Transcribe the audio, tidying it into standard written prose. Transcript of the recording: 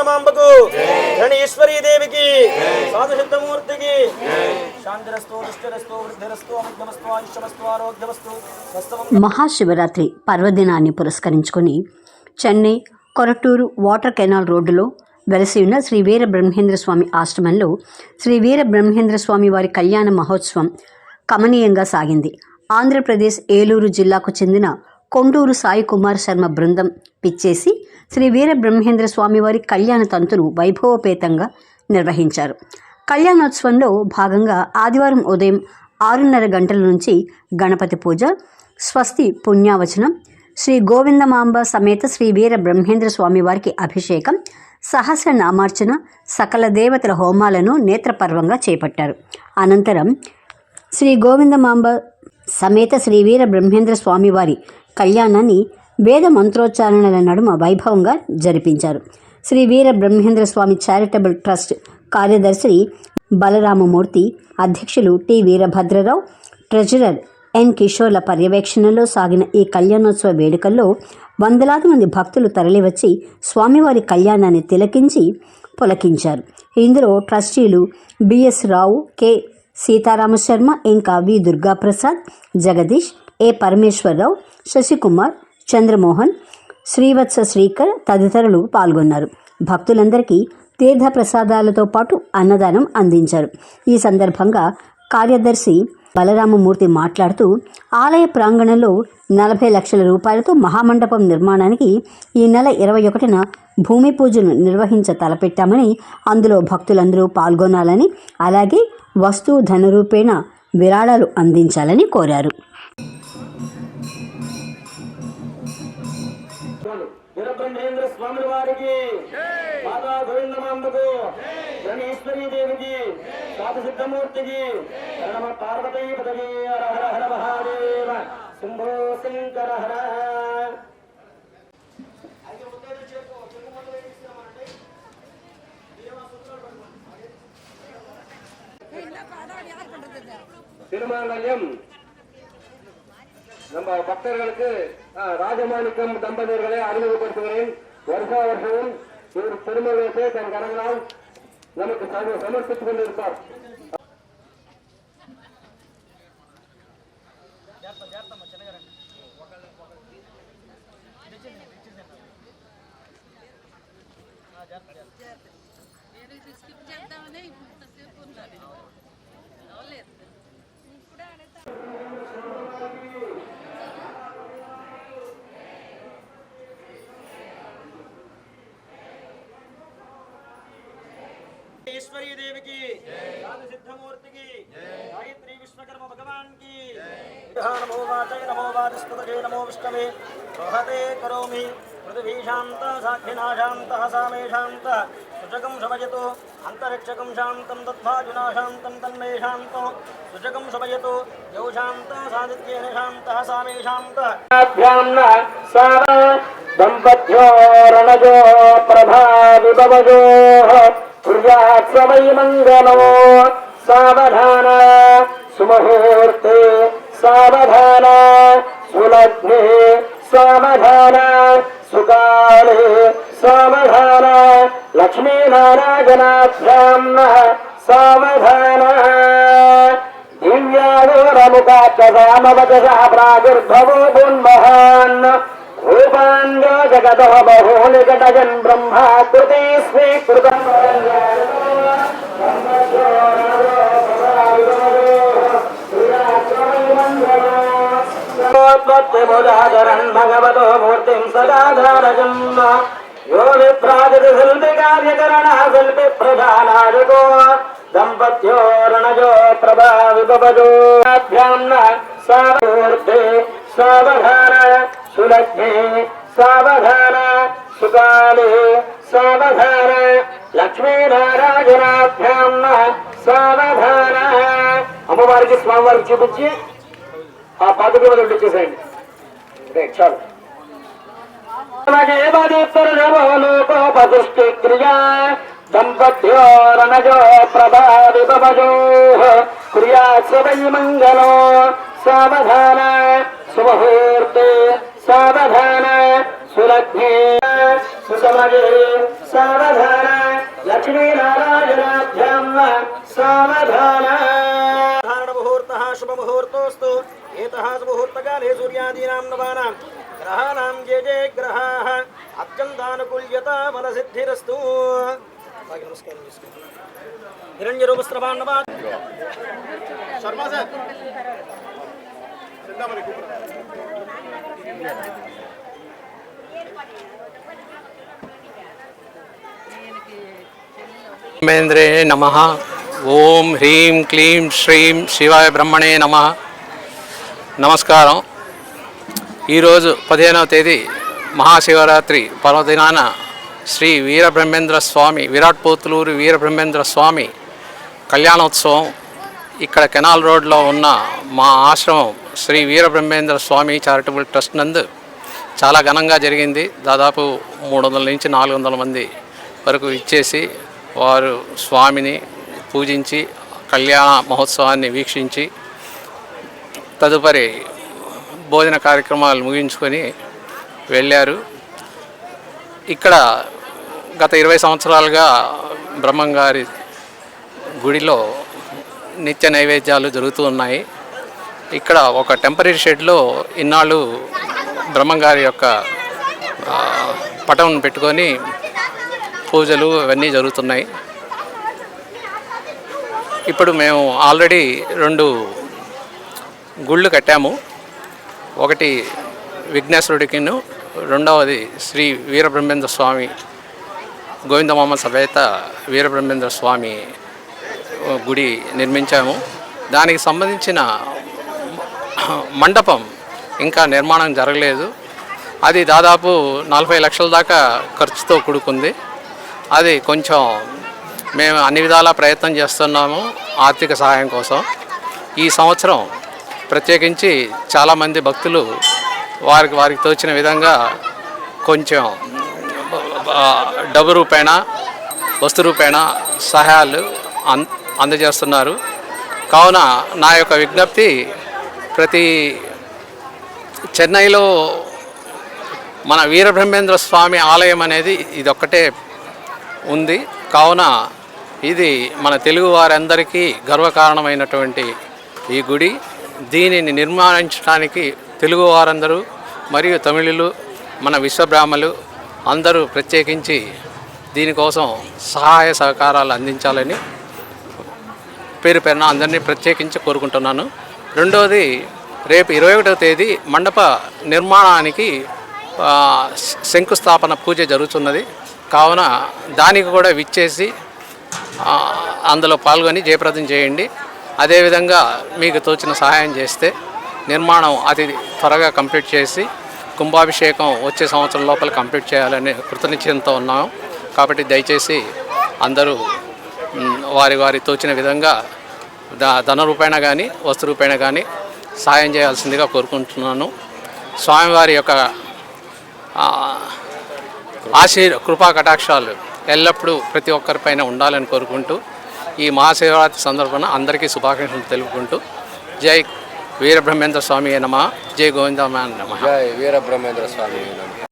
గోవిందమాంబకు ధరణీశ్వరీ దేవికి సాధు సిద్ధమూర్తికి శాంతిరస్తు దుష్టిరస్తు వృద్ధిరస్తు అమృతమస్తు ఆయుష్యమస్తు ఆరోగ్యమస్తు. మహాశివరాత్రి పర్వదినాన్ని పురస్కరించుకొని చెన్నై కొరటూరు వాటర్ కెనాల్ రోడ్డులో వెలసి ఉన్న శ్రీ వీర బ్రహ్మేంద్ర స్వామి ఆశ్రమంలో శ్రీ వీర బ్రహ్మేంద్ర స్వామి వారి కళ్యాణ మహోత్సవం కమనీయంగా సాగింది. ఆంధ్రప్రదేశ్ ఏలూరు జిల్లాకు చెందిన కొండూరు సాయి కుమార్ శర్మ బృందం పిచ్చేసి శ్రీ వీర బ్రహ్మేంద్ర స్వామి వారి కళ్యాణ తంతును వైభవపేతంగా నిర్వహించారు. కళ్యాణోత్సవంలో భాగంగా ఆదివారం ఉదయం 6:30 గంటల నుంచి గణపతి పూజ, స్వస్తి పుణ్యావచనం, శ్రీ గోవిందమాంబ సమేత శ్రీ వీర బ్రహ్మేంద్ర స్వామి వారికి అభిషేకం, సహస్రనామార్చన, సకల దేవతల హోమాలను నేత్రపర్వంగా చేపట్టారు. అనంతరం శ్రీ గోవిందమాంబ సమేత శ్రీ వీర బ్రహ్మేంద్ర స్వామి వారి కళ్యాణాన్ని వేద మంత్రోచ్చారణల నడుమ వైభవంగా జరిపించారు. శ్రీ వీర బ్రహ్మేంద్ర స్వామి చారిటబుల్ ట్రస్ట్ కార్యదర్శి బలరామమూర్తి, అధ్యక్షులు టి వీరభద్రరావు, ట్రెజరర్ ఎన్ కిషోర్ల పర్యవేక్షణలో సాగిన ఈ కళ్యాణోత్సవ వేడుకల్లో వందలాది మంది భక్తులు తరలివచ్చి స్వామివారి కళ్యాణాన్ని తిలకించి పులకించారు. ఇందులో ట్రస్టీలు బిఎస్ రావు, కె సీతారామశర్మ, ఇంకా వి దుర్గాప్రసాద్, జగదీష్, ఏ పరమేశ్వరరావు, శశికుమార్, చంద్రమోహన్, శ్రీవత్స శ్రీకర్ తదితరులు పాల్గొన్నారు. భక్తులందరికీ తీర్థ ప్రసాదాలతో పాటు అన్నదానం అందించారు. ఈ సందర్భంగా కార్యదర్శి బలరామమూర్తి మాట్లాడుతూ ఆలయ ప్రాంగణంలో 40 లక్షల రూపాయలతో మహామండపం నిర్మాణానికి ఈ నెల 21న భూమి పూజను నిర్వహించ తలపెట్టామని, అందులో భక్తులందరూ పాల్గొనాలని, అలాగే వస్తు ధనరూపేణ విరాళాలు అందించాలని కోరారు. వీరబ్రహ్మేంద్ర స్వామి వారికి, మాతా గోవిందమాంబకు, ధరణీశ్వరీ దేవికి, సాధు సిద్ధమూర్తికి, నమ పార్వతీ పదవీ, హర హర హర మహాదేవ, శంభో శంకర హర. திருமாங்கல்யம் நம்ம பக்தர்களுக்கு ராஜமாணிக்கம் தம்பதியர்களை அறிமுகப்படுத்துகிறேன். வருஷா வருஷமும் இவர் திருமணத்தை தன் கணவனால் நமக்கு சமர்ப்பித்துக் கொண்டிருப்பார். ఈశ్వరీ దేవికి, సాధు సిద్ధమూర్తికి, గాయత్రి విశ్వకర్మ భగవాన్ కి. నమో వాచై నమో వాచస్పతయే నమో విష్ణవే, రోహతే కరోమి పృథివీ శాంత సాక్షినా శాంత సామే శాంత, సుజగం శమయతు అంతరిక్షకం శాంతం తద్వాజునా శాంతం తన్మే శాంతో, సుజగం శమయతు యౌ శాంత సాదిత్యేన శాంత సామే శాంత. దంపత్యో రణజో ప్రభా విభవజో కుర్యాత్ వై మంగళో, సావధాన సుముహూర్తే సావధాన, సులగ్నే సావధాన, సుకాలే సావధాన, లక్ష్మీనారాయణాభ్యాం సావధాన. దివ్యాగోరముఖాక్షసామవచసా ప్రాదుర్భవో గున్మహాన్, రూపాంగో జగదో బహూనికటజన్ బ్రహ్మా కృతి స్వీకృతం. భగవతోత్పత్తిముదాదరన్ భగవతో మూర్తిం సదాధారజం, యో విప్రాజతి శిల్పి కార్యకరణా శిల్పి ప్రధానాదికో, దంపత్యో రణజో ప్రభా విభవజో సావూర్తే సావధాన, సులగ్నే సావధాన, సుకాలే సావధాన, లక్ష్మీనారాయణాభ్యాం సావధాన. అమ్మవారికి స్వామివారికి చూపించి ఆ పాదుక మీద ఇచ్చేసేయండి. చాలు. లోకోపదుష్టిక్రియా దంపత్యో రణజో ప్రభా విభవజో, కుర్యాత్ వై మంగళో, సావధాన సుముహూర్తే సావధాన, సులగ్నే సుసమగే సావధాన, लक्ष्मीनारायणाभ्यां सावधान मुहूर्तः शुभमुहूर्तोऽस्तु एतः मुहूर्तकाले सूर्यादीनां नवानां ग्रहाणां ये ये ग्रहाः अत्यन्तानुकूल्यता फलसिद्धिरस्तु हिरण्यरूपस्रवान्नवा शर्मा सर ब्रह्मेन्द्रे नमः। ఓం హ్రీం క్లీం శ్రీం శివాయ బ్రహ్మణే నమః. నమస్కారం. ఈరోజు 15వ తేదీ మహాశివరాత్రి పర్వదినాన శ్రీ వీరబ్రహ్మేంద్ర స్వామి విరాట్ పోతులూరు వీరబ్రహ్మేంద్ర స్వామి కళ్యాణోత్సవం ఇక్కడ కెనాల్ రోడ్లో ఉన్న మా ఆశ్రమం శ్రీ వీరబ్రహ్మేంద్ర స్వామి చారిటబుల్ ట్రస్ట్ నందు చాలా ఘనంగా జరిగింది. దాదాపు 300 నుంచి 400 మంది వరకు ఇచ్చేసి వారు స్వామిని పూజించి కళ్యాణ మహోత్సవాన్ని వీక్షించి తదుపరి భోజన కార్యక్రమాలు ముగించుకొని వెళ్ళారు. ఇక్కడ గత 20 సంవత్సరాలుగా బ్రహ్మంగారి గుడిలో నిత్య నైవేద్యాలు జరుగుతూ ఉన్నాయి. ఇక్కడ ఒక టెంపరీ షెడ్లో ఇన్నాళ్ళు బ్రహ్మంగారి యొక్క పటం పెట్టుకొని పూజలు ఇవన్నీ జరుగుతున్నాయి. ఇప్పుడు మేము ఆల్రెడీ 2 గుళ్ళు కట్టాము. ఒకటి విఘ్నేశ్వరుడికిను, రెండవది శ్రీ వీరబ్రహ్మేంద్ర స్వామి గోవిందమామ సమేత వీరబ్రహ్మేంద్ర స్వామి గుడి నిర్మించాము. దానికి సంబంధించిన మండపం ఇంకా నిర్మాణం జరగలేదు. అది దాదాపు 40 లక్షల దాకా ఖర్చుతో కూడుకుంది. అది కొంచెం మేము అన్ని విధాలా ప్రయత్నం చేస్తున్నాము ఆర్థిక సహాయం కోసం. ఈ సంవత్సరం ప్రత్యేకించి చాలామంది భక్తులు వారికి తోచిన విధంగా కొంచెం డబ్బు రూపేణ వస్తు రూపేణ సహాయాలు అందజేస్తున్నారు. కావున నా యొక్క విజ్ఞప్తి, ప్రతి చెన్నైలో మన వీరబ్రహ్మేంద్ర స్వామి ఆలయం అనేది ఇదొక్కటే ఉంది. కావున ఇది మన తెలుగు వారందరికీ గర్వకారణమైనటువంటి ఈ గుడి. దీనిని నిర్మాణించడానికి తెలుగు వారందరూ మరియు తమిళులు, మన విశ్వబ్రాహ్మలు అందరూ ప్రత్యేకించి దీనికోసం సహాయ సహకారాలు అందించాలని పేరు పేరున అందరినీ ప్రత్యేకించి కోరుకుంటున్నాను. రెండవది, రేపు 21వ తేదీ మండప నిర్మాణానికి శంకుస్థాపన పూజ జరుగుతున్నది. కావున దానికి కూడా విచ్చేసి అందులో పాల్గొని జయప్రదం చేయండి. అదేవిధంగా మీకు తోచిన సహాయం చేస్తే నిర్మాణం అతి త్వరగా కంప్లీట్ చేసి కుంభాభిషేకం వచ్చే సంవత్సరం లోపల కంప్లీట్ చేయాలని కృతనిశ్చయంతో ఉన్నాము. కాబట్టి దయచేసి అందరూ వారి తోచిన విధంగా ధన రూపేణ కానీ వస్తు రూపేణ కానీ సాయం చేయాల్సిందిగా కోరుకుంటున్నాను. స్వామివారి యొక్క కృపా కటాక్షాలు ఎల్లప్పుడూ ప్రతి ఒక్కరిపైన ఉండాలని కోరుకుంటూ ఈ మహాశివరాత్రి సందర్భంగా అందరికీ శుభాకాంక్షలు తెలుపుకుంటూ జై వీరబ్రహ్మేంద్ర స్వామి నమః, జై గోవిందమాయ నమః. జై వీరబ్రహ్మేంద్ర స్వామి నమః.